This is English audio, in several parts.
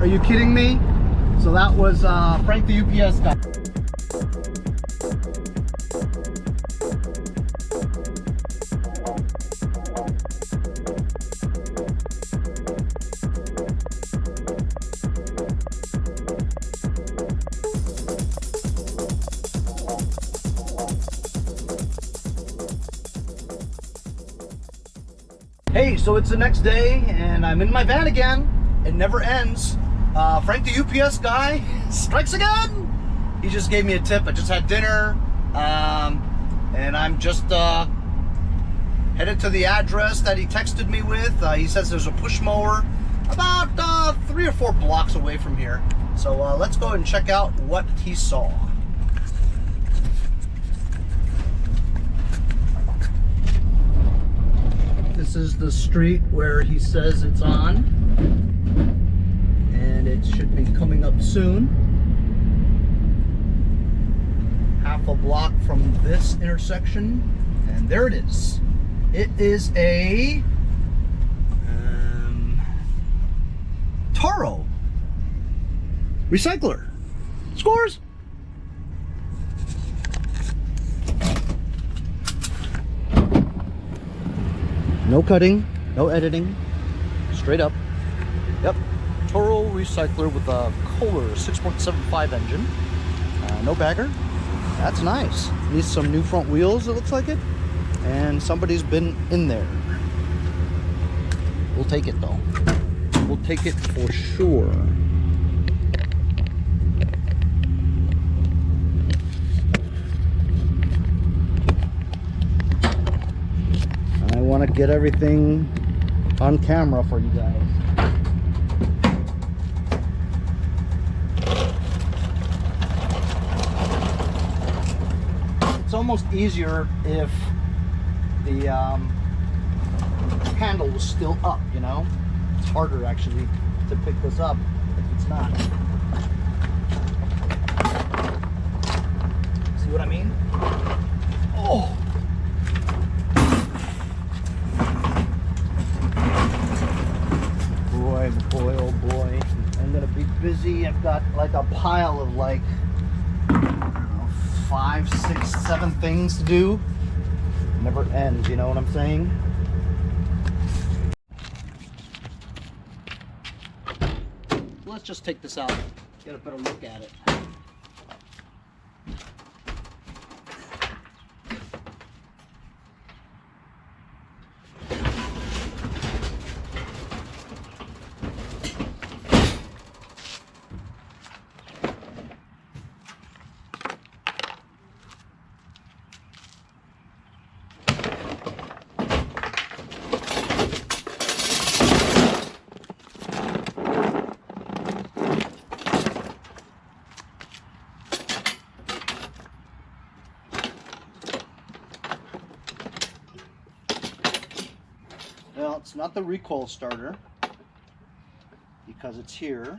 Are you kidding me? So that was Frank the UPS guy. Hey, so it's the next day and I'm in my van again. It never ends. Frank the UPS guy strikes again. He just gave me a tip. I just had dinner and I'm just headed to the address that he texted me with. He says there's a push mower about 3 or 4 blocks away from here. So let's go and check out what he saw. This is the street where he says it's on, and it should be coming up soon. Half a block from this intersection, and there it is. It is a Toro recycler. Scores! No cutting, no editing, straight up. Yep, Toro recycler with a Kohler 6.75 engine. No bagger. That's nice. Needs some new front wheels, it looks like it. And somebody's been in there. We'll take it though. We'll take it for sure. I want to get everything on camera for you guys. It's almost easier if the handle was still up, you know? It's harder actually to pick this up if it's not. See what I mean? Oh! Boy, oh boy, I'm gonna be busy. I've got like a pile of like, I don't know, 5, 6, 7 things to do. Never ends, you know what I'm saying? Let's just take this out, get a better look at it. Well, it's not the recoil starter because it's here,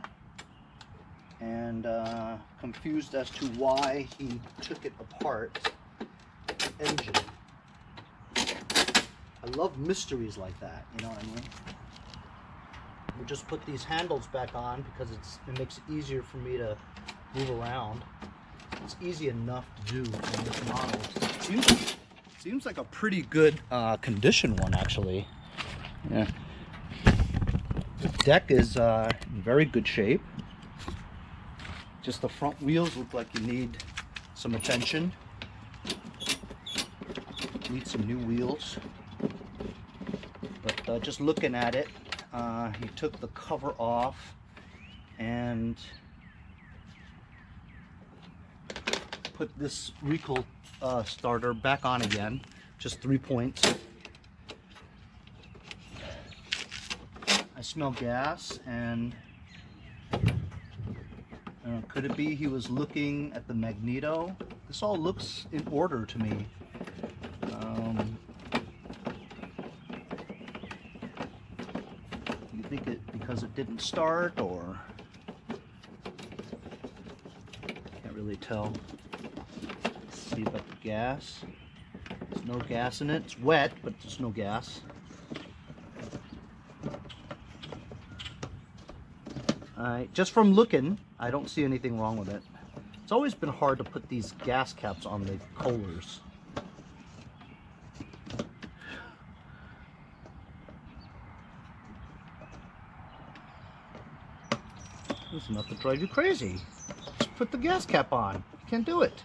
and confused as to why he took it apart. The engine. I love mysteries like that, you know what I mean? We just put these handles back on because it makes it easier for me to move around. It's easy enough to do on this model. Seems like a pretty good condition one, actually. Yeah. The deck is in very good shape. Just the front wheels look like you need some attention. Need some new wheels. But just looking at it, he took the cover off and put this recoil starter back on again. Just 3 points. I smell gas, and could it be he was looking at the magneto? This all looks in order to me. You think it because it didn't start, or can't really tell. Let's see about the gas. There's no gas in it. It's wet, but there's no gas. Alright, just from looking, I don't see anything wrong with it. It's always been hard to put these gas caps on the Kohlers. It's enough to drive you crazy. Just put the gas cap on. You can't do it.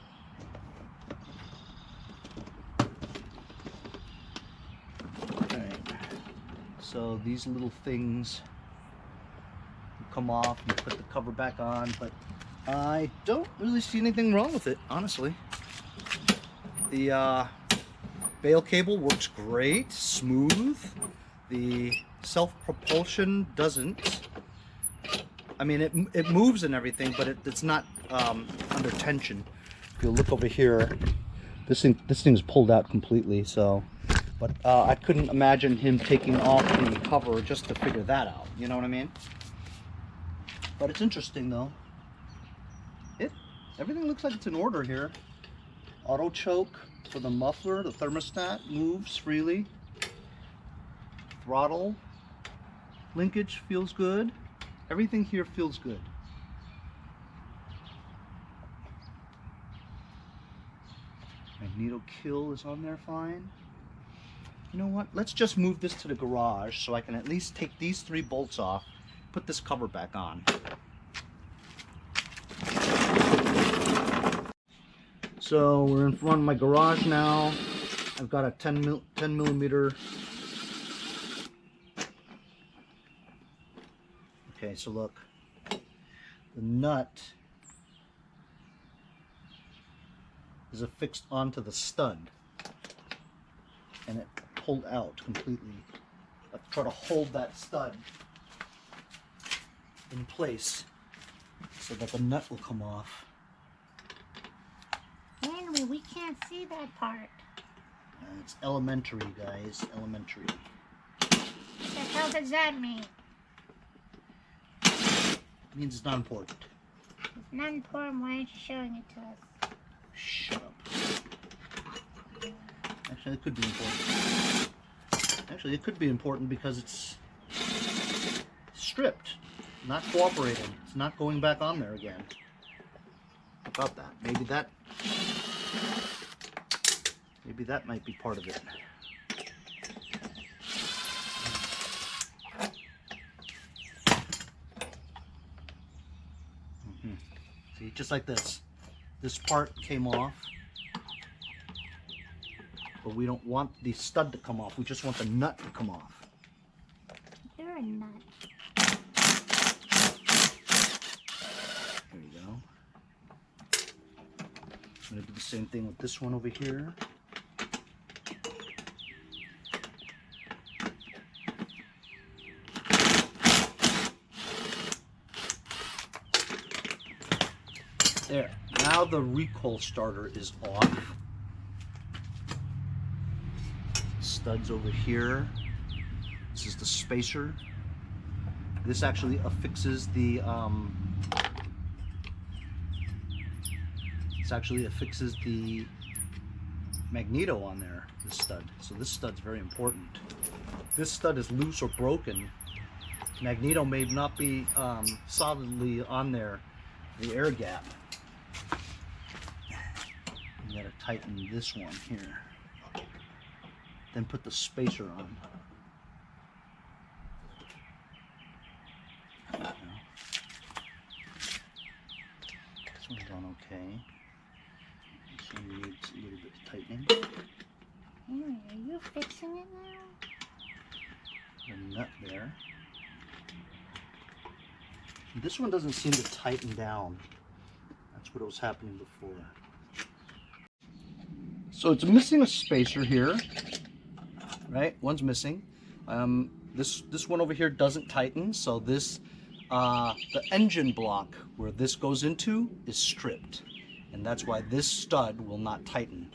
Alright, so these little things come off, you put the cover back on, but I don't really see anything wrong with it, honestly. The bail cable works great, smooth. The self-propulsion doesn't. I mean, it moves and everything, but it's not under tension. If you look over here, this thing's pulled out completely. So, but I couldn't imagine him taking off the cover just to figure that out. You know what I mean? But it's interesting though. Everything looks like it's in order here. Auto choke for the muffler, the thermostat moves freely. Throttle linkage feels good. Everything here feels good. Magneto kill is on there fine. You know what? Let's just move this to the garage so I can at least take these 3 bolts off, put this cover back on. So we're in front of my garage now. I've got a 10 millimeter. Okay, so look, the nut is affixed onto the stud, and it pulled out completely. Let's try to hold that stud in place so that the nut will come off. Henry, we can't see that part. It's elementary, guys, elementary. What the hell does that mean? It means it's not important. It's not important. Why aren't you showing it to us? Shut up. Actually, it could be important. Actually, it could be important because it's stripped, not cooperating. It's not going back on there again. How about that? Maybe that might be part of it. See, just like this. This part came off, but we don't want the stud to come off. We just want the nut to come off. You're a nut. There you go. I'm going to do the same thing with this one over here. There. Now the recoil starter is off. Studs over here. This is the spacer. This actually affixes the magneto on there, this stud. So this stud's very important. If this stud is loose or broken, magneto may not be solidly on there, the air gap. You gotta tighten this one here. Then put the spacer on. This one's on okay. This one needs a little bit of tightening. Henry, are you fixing it now? The nut there. This one doesn't seem to tighten down. That's what was happening before. So it's missing a spacer here, right? One's missing. This one over here doesn't tighten, so this the engine block where this goes into is stripped, and that's why this stud will not tighten.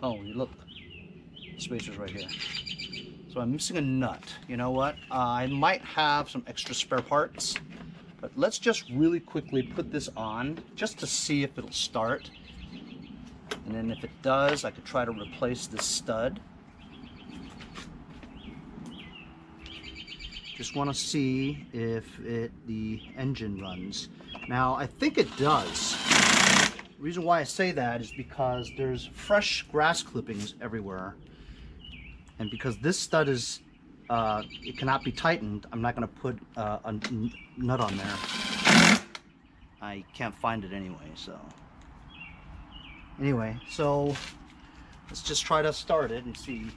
Oh, look, the spacer's right here. So I'm missing a nut. You know what? I might have some extra spare parts, but let's just really quickly put this on just to see if it'll start. And then if it does, I could try to replace this stud. Just want to see if the engine runs. Now, I think it does. The reason why I say that is because there's fresh grass clippings everywhere. And because this stud is, it cannot be tightened, I'm not going to put a nut on there. I can't find it anyway, so. Anyway, so let's just try to start it and see.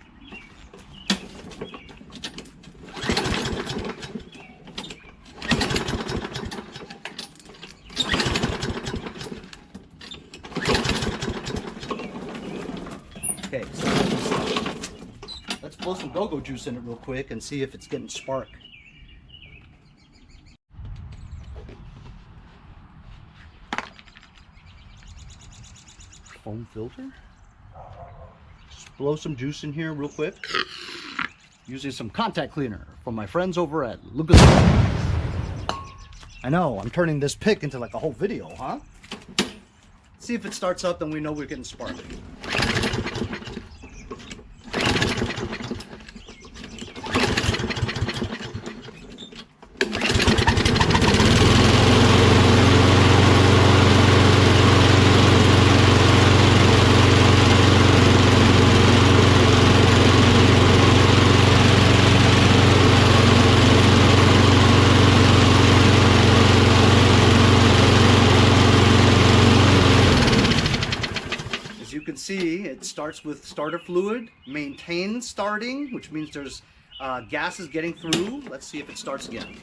Okay, so let's blow some go-go juice in it real quick and see if it's getting spark. Foam filter. Just blow some juice in here real quick. Using some contact cleaner from my friends over at Lucas. I know, I'm turning this pick into like a whole video, huh? See if it starts up, then we know we're getting spark. You can see it starts with starter fluid, maintains starting, which means there's gases getting through. Let's see if it starts again.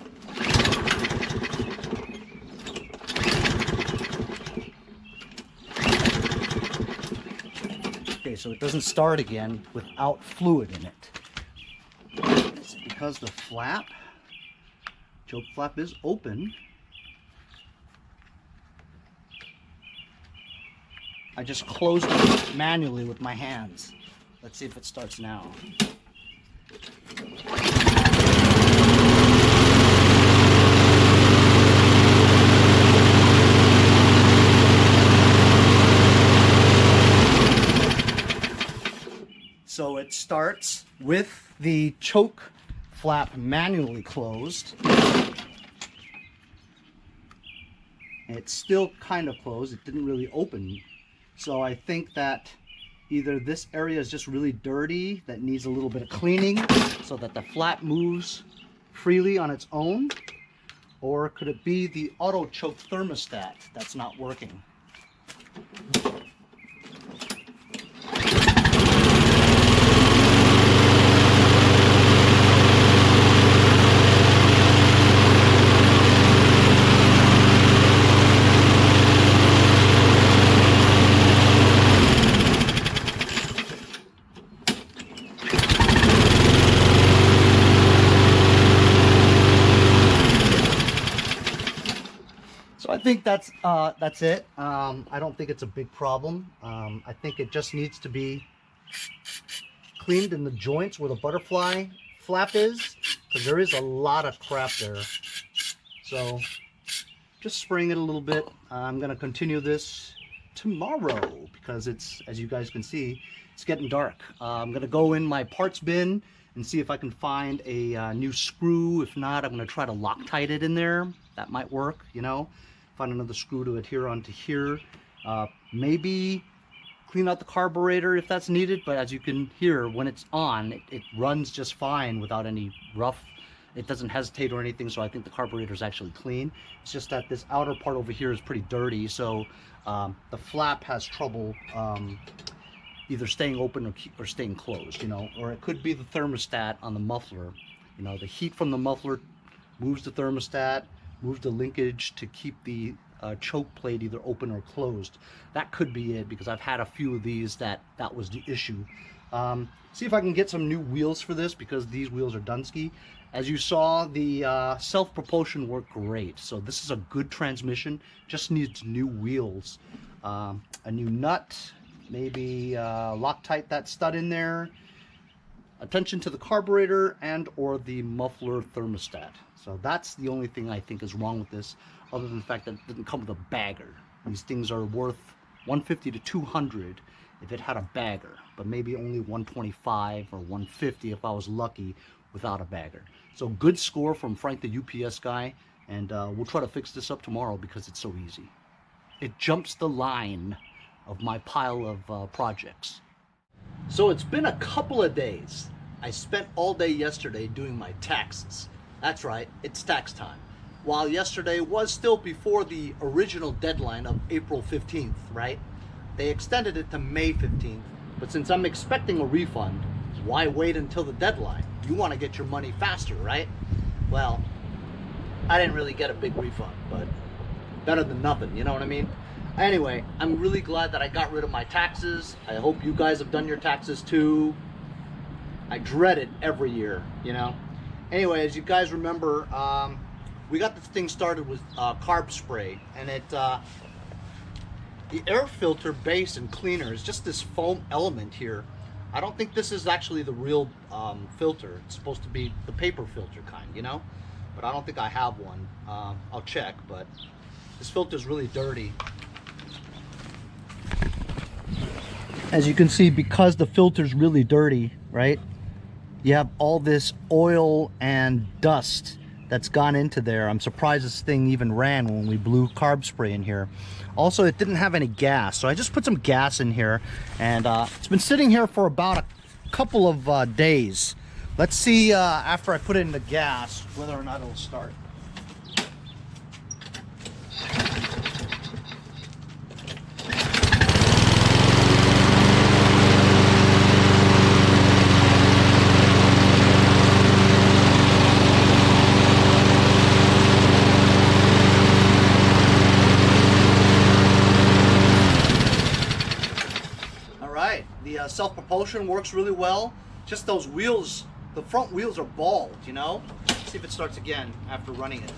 Okay, so it doesn't start again without fluid in it. It's because the flap, choke flap is open. I just closed it manually with my hands. Let's see if it starts now. So it starts with the choke flap manually closed. It's still kind of closed. It didn't really open. So I think that either this area is just really dirty that needs a little bit of cleaning so that the flap moves freely on its own, or could it be the auto choke thermostat that's not working? I think that's it. I don't think it's a big problem. I think it just needs to be cleaned in the joints where the butterfly flap is, because there is a lot of crap there. So just spraying it a little bit. I'm gonna continue this tomorrow because it's, as you guys can see, it's getting dark. I'm gonna go in my parts bin and see if I can find a new screw. If not, I'm gonna try to Loctite it in there. That might work, you know. Find another screw to adhere onto here. Maybe clean out the carburetor if that's needed, but as you can hear, when it's on, it runs just fine without any rough. It doesn't hesitate or anything, so I think the carburetor is actually clean. It's just that this outer part over here is pretty dirty, so the flap has trouble either staying open or staying closed, you know, or it could be the thermostat on the muffler. You know, the heat from the muffler moves the thermostat, moves the linkage to keep the choke plate either open or closed. That could be it, because I've had a few of these that was the issue. See if I can get some new wheels for this, because these wheels are DONESKI. As you saw, the self-propulsion worked great. So this is a good transmission, just needs new wheels. A new nut, maybe Loctite that stud in there. Attention to the carburetor and or the muffler thermostat. So that's the only thing I think is wrong with this, other than the fact that it didn't come with a bagger. These things are worth $150 to $200, if it had a bagger, but maybe only 125 or 150 if I was lucky without a bagger. So good score from Frank the UPS guy, and we'll try to fix this up tomorrow because it's so easy. It jumps the line of my pile of projects. So it's been a couple of days. I spent all day yesterday doing my taxes. That's right, it's tax time. While yesterday was still before the original deadline of April 15th, right? They extended it to May 15th, but since I'm expecting a refund, why wait until the deadline? You want to get your money faster, right? Well, I didn't really get a big refund, but better than nothing, you know what I mean? Anyway, I'm really glad that I got rid of my taxes. I hope you guys have done your taxes too. I dread it every year, you know? Anyway, as you guys remember, we got this thing started with carb spray, and the air filter base and cleaner is just this foam element here. I don't think this is actually the real filter. It's supposed to be the paper filter kind, you know? But I don't think I have one. I'll check, but this filter is really dirty. As you can see, because the filter's really dirty, right? You have all this oil and dust that's gone into there. I'm surprised this thing even ran when we blew carb spray in here. Also, it didn't have any gas, so I just put some gas in here, and it's been sitting here for about a couple of days. Let's see after I put it in the gas whether or not it'll start. The self-propulsion works really well. Just those wheels, the front wheels are bald, you know? Let's see if it starts again after running it.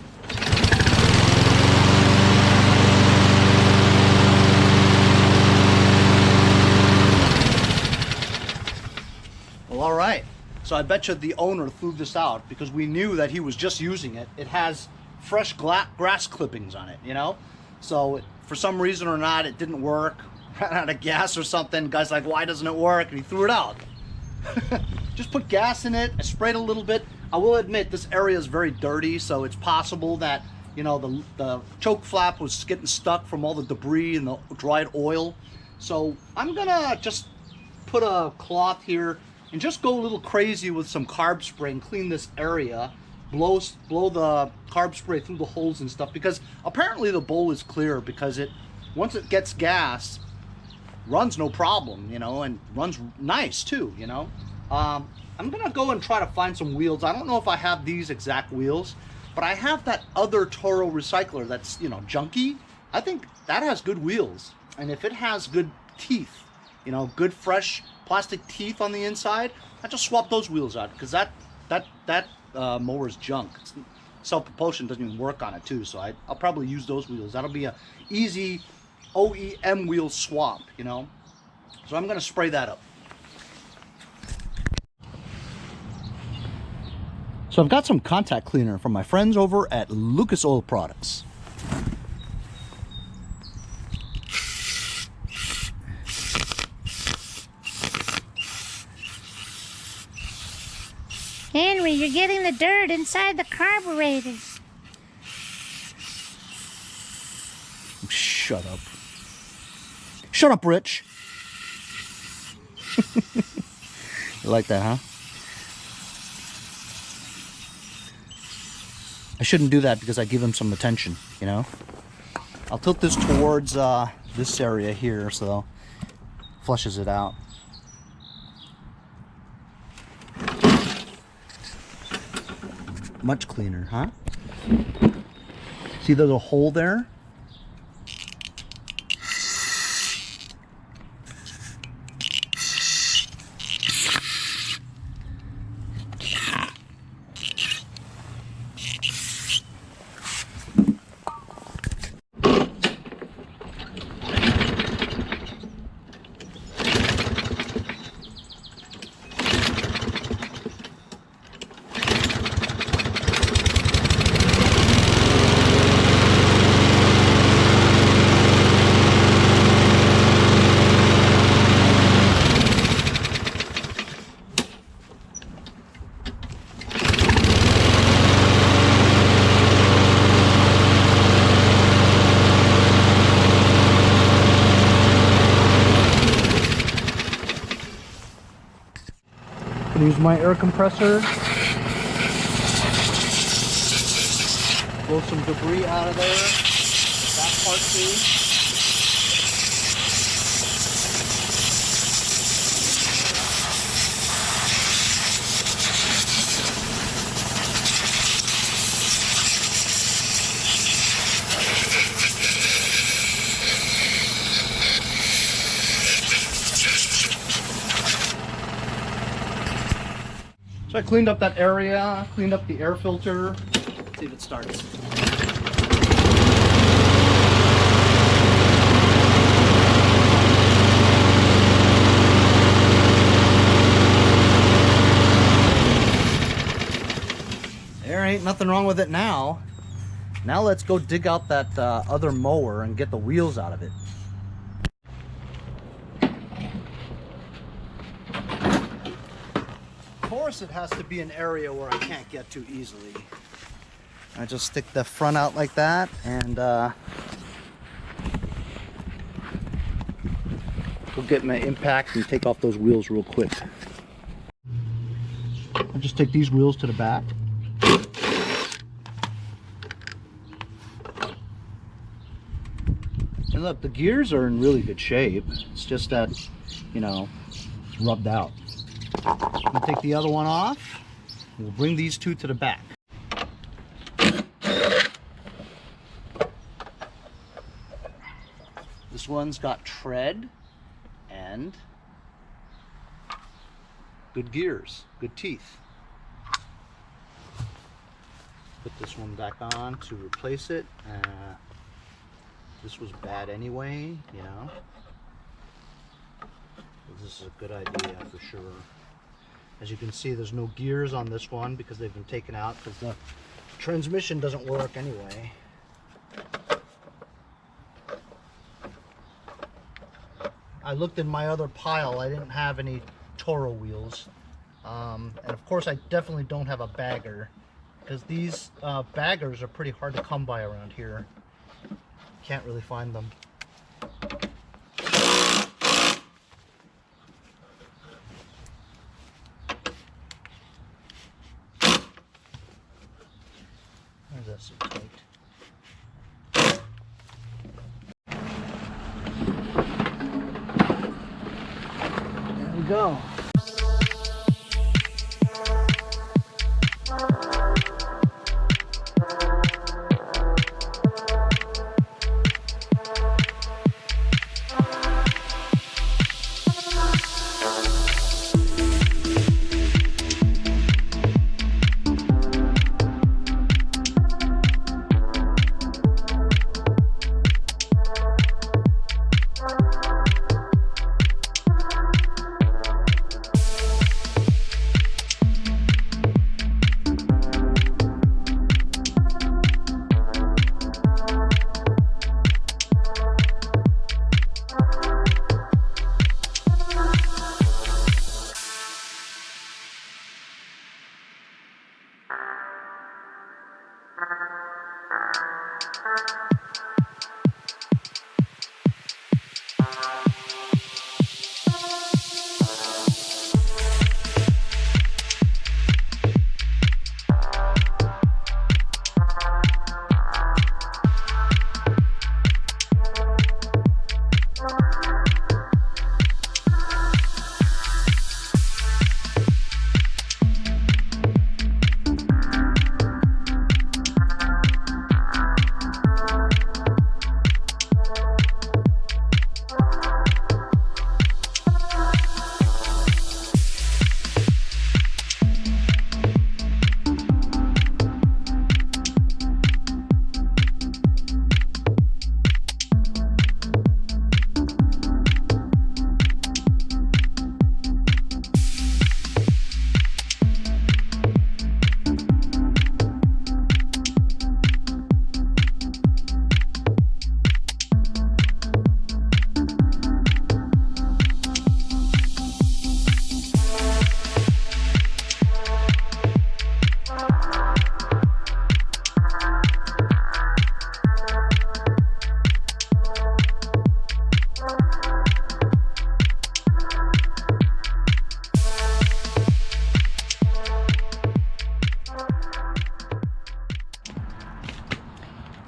Well, all right. So I bet you the owner threw this out because we knew that he was just using it. It has fresh grass clippings on it, you know? So for some reason or not, it didn't work. Ran out of gas or something. Guy's like, why doesn't it work? And he threw it out. Just put gas in it. I sprayed a little bit. I will admit this area is very dirty, so it's possible that, you know, the choke flap was getting stuck from all the debris and the dried oil. So I'm gonna just put a cloth here and just go a little crazy with some carb spray and clean this area. Blow the carb spray through the holes and stuff, because apparently the bowl is clear, because once it gets gas, runs no problem, you know, and runs nice too, you know. I'm gonna go and try to find some wheels. I don't know if I have these exact wheels, but I have that other Toro recycler that's, you know, junky. I think that has good wheels, and if it has good teeth, you know, good fresh plastic teeth on the inside, I just swap those wheels out, because that mower's junk. Self-propulsion doesn't even work on it too, so I'll probably use those wheels. That'll be a easy OEM wheel swap, you know. So I'm gonna spray that up. So I've got some contact cleaner from my friends over at Lucas Oil Products. Henry, you're getting the dirt inside the carburetor. Shut up. Shut up, Rich. You like that, huh? I shouldn't do that because I give him some attention, you know? I'll tilt this towards this area here so flushes it out. Much cleaner, huh? See there's a hole there? Use my air compressor. Blow some debris out of there. That part too. So I cleaned up that area, cleaned up the air filter. Let's see if it starts. There ain't nothing wrong with it now. Now let's go dig out that other mower and get the wheels out of it. Of course it has to be an area where I can't get to easily. I just stick the front out like that and go get my impact and take off those wheels real quick. I just take these wheels to the back. And look, the gears are in really good shape. It's just that, you know, it's rubbed out. We'll take the other one off. We'll bring these two to the back. This one's got tread and good gears, good teeth. Put this one back on to replace it. This was bad anyway, you know. This is a good idea for sure. As you can see, there's no gears on this one because they've been taken out because the transmission doesn't work anyway. I looked in my other pile. I didn't have any Toro wheels. And of course, I definitely don't have a bagger because these baggers are pretty hard to come by around here. Can't really find them. Where's that so tight? There we go.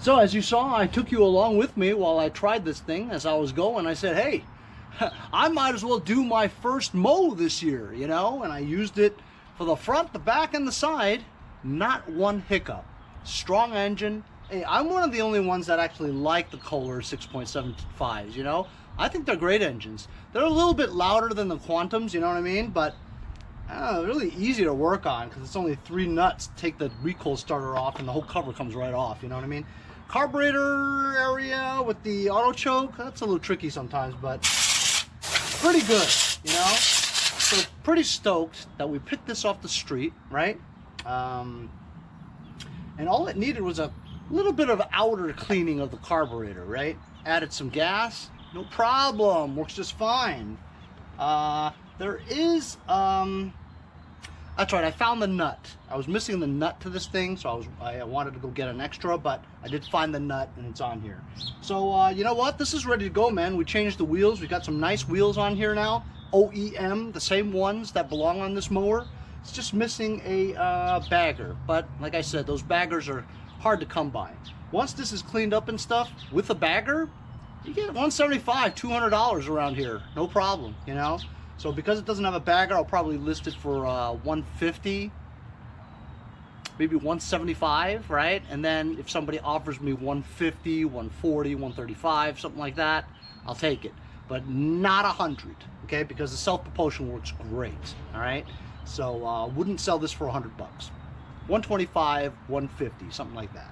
So as you saw, I took you along with me while I tried this thing. As I was going, I said, hey, I might as well do my first mow this year, you know, and I used it for the front, the back, and the side. Not one hiccup. Strong engine. Hey, I'm one of the only ones that actually like the Kohler 6.75s, you know. I think they're great engines. They're a little bit louder than the Quantums, you know what I mean, but really easy to work on because it's only 3 nuts to take the recoil starter off and the whole cover comes right off, you know what I mean. Carburetor area with the auto choke, that's a little tricky sometimes, but pretty good, you know. So pretty stoked that we picked this off the street, right? And all it needed was a little bit of outer cleaning of the carburetor, right? Added some gas, no problem, works just fine. There is, that's right, I found the nut. I was missing the nut to this thing, so I wanted to go get an extra, but I did find the nut and it's on here. So, you know what? This is ready to go, man. We changed the wheels. We got some nice wheels on here now. OEM, the same ones that belong on this mower. It's just missing a bagger, but like I said, those baggers are hard to come by. Once this is cleaned up and stuff with a bagger, you get $175, $200 around here, no problem, you know. So because it doesn't have a bagger, I'll probably list it for $150, maybe $175, right? And then if somebody offers me $150, $140, $135, something like that, I'll take it, but not $100, okay? Because the self-propulsion works great, all right? So wouldn't sell this for $100. $125, $150, something like that.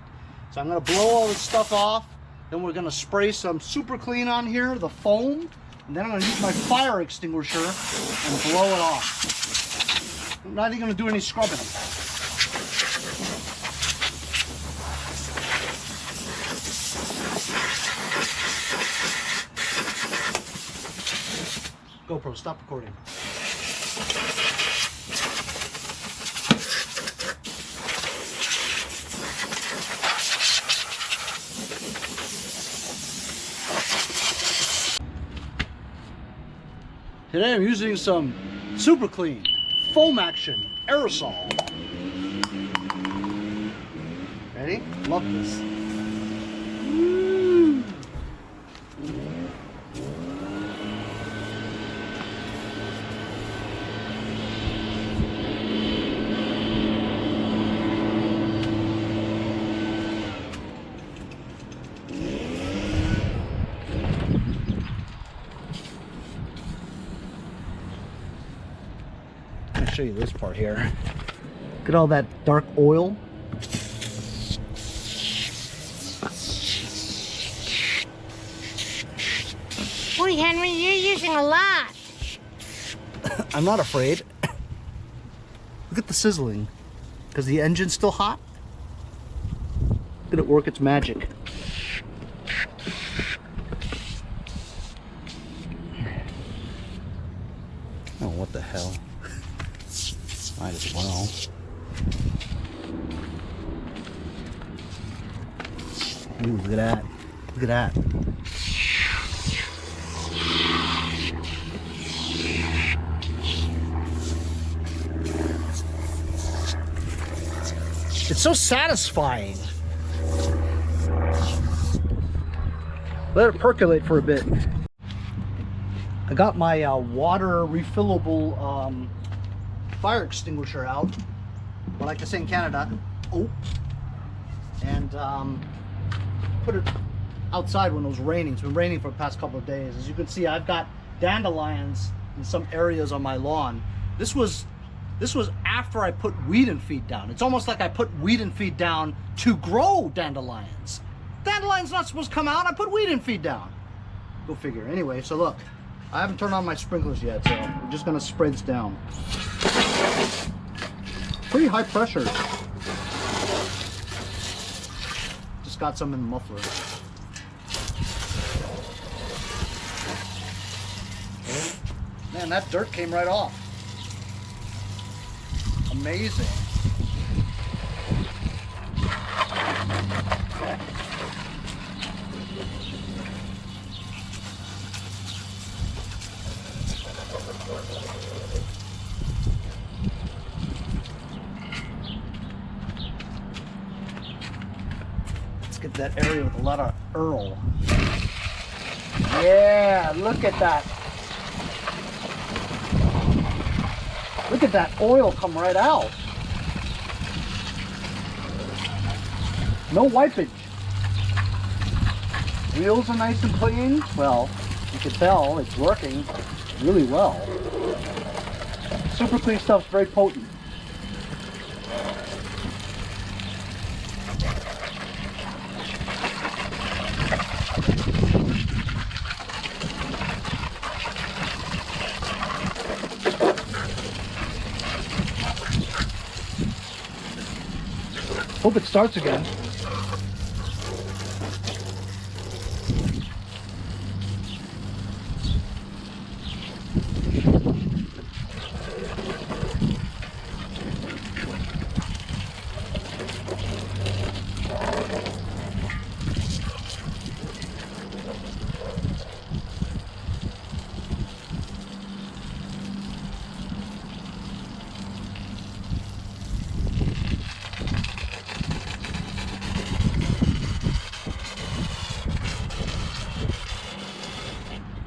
So I'm gonna blow all this stuff off. Then we're gonna spray some super clean on here, the foam, and then I'm gonna use my fire extinguisher and blow it off. I'm not even gonna do any scrubbing. GoPro, stop recording. Today I'm using some super clean foam action aerosol. Ready? Love this. Woo. Show you this part here. Look at all that dark oil. Boy, Henry, you're using a lot. I'm not afraid. Look at the sizzling. Because the engine's still hot. Look at it work its magic. Oh, what the hell. Might as well. Ooh, look at that. Look at that. It's so satisfying. Let it percolate for a bit. I got my water refillable fire extinguisher out, but like I say in Canada, and put it outside when it was raining. It's been raining for the past couple of days. As you can see, I've got dandelions in some areas on my lawn. This was after I put weed and feed down. It's almost like I put weed and feed down to grow dandelions. Dandelions not supposed to come out. I put weed and feed down. Go figure. Anyway, so look, I haven't turned on my sprinklers yet, so I'm just gonna spray this down. Pretty high pressure. Just got some in the muffler. Man, that dirt came right off. Amazing. Let's get that area with a lot of Earl. Yeah, look at that. Look at that oil come right out. No wipage. Wheels are nice and clean. Well, you can tell it's working really well. Super clean stuff's very potent. Hope it starts again.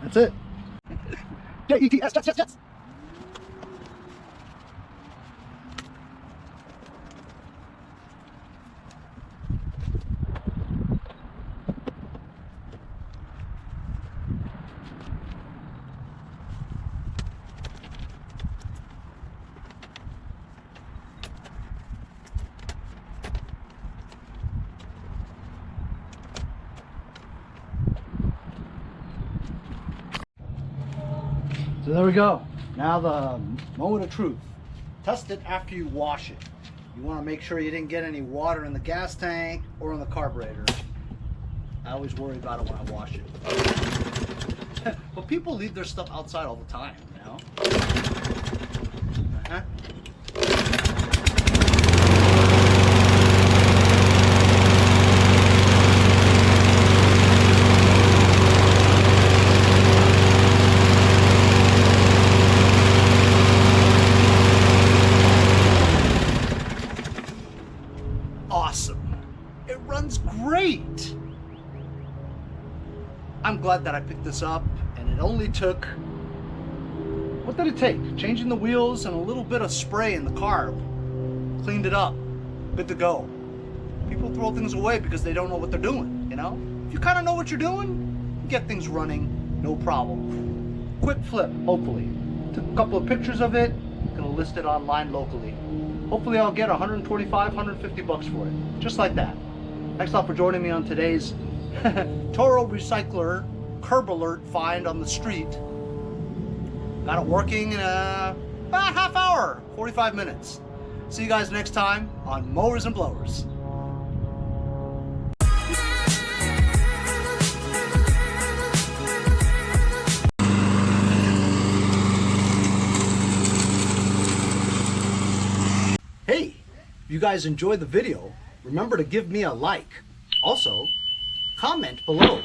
That's it. J-E-T-S, yes. So there we go. Now the moment of truth. Test it after you wash it. You want to make sure you didn't get any water in the gas tank or in the carburetor. I always worry about it when I wash it. But people leave their stuff outside all the time, you know? Uh-huh. Awesome. It runs great. I'm glad that I picked this up, and it only took, what did it take? Changing the wheels and a little bit of spray in the carb. Cleaned it up. Good to go. People throw things away because they don't know what they're doing, you know? If you kind of know what you're doing, you get things running, no problem. Quick flip, hopefully. Took a couple of pictures of it, gonna list it online locally. Hopefully I'll get 125, 150 bucks for it. Just like that. Thanks a lot for joining me on today's Toro Recycler curb alert find on the street. Got it working in about a half hour, 45 minutes. See you guys next time on Mowers and Blowers. Hey, if you guys enjoyed the video, remember to give me a like. Also, comment below.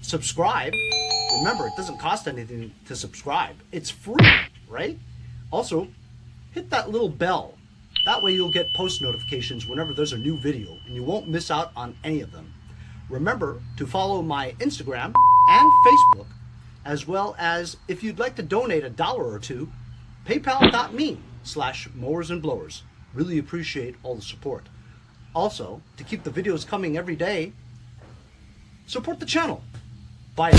Subscribe. Remember, it doesn't cost anything to subscribe. It's free, right? Also, hit that little bell. That way you'll get post notifications whenever there's a new video and you won't miss out on any of them. Remember to follow my Instagram and Facebook, as well as if you'd like to donate $1 or $2, paypal.me/mowers and blowers. Really appreciate all the support. Also, to keep the videos coming every day, support the channel. Bye.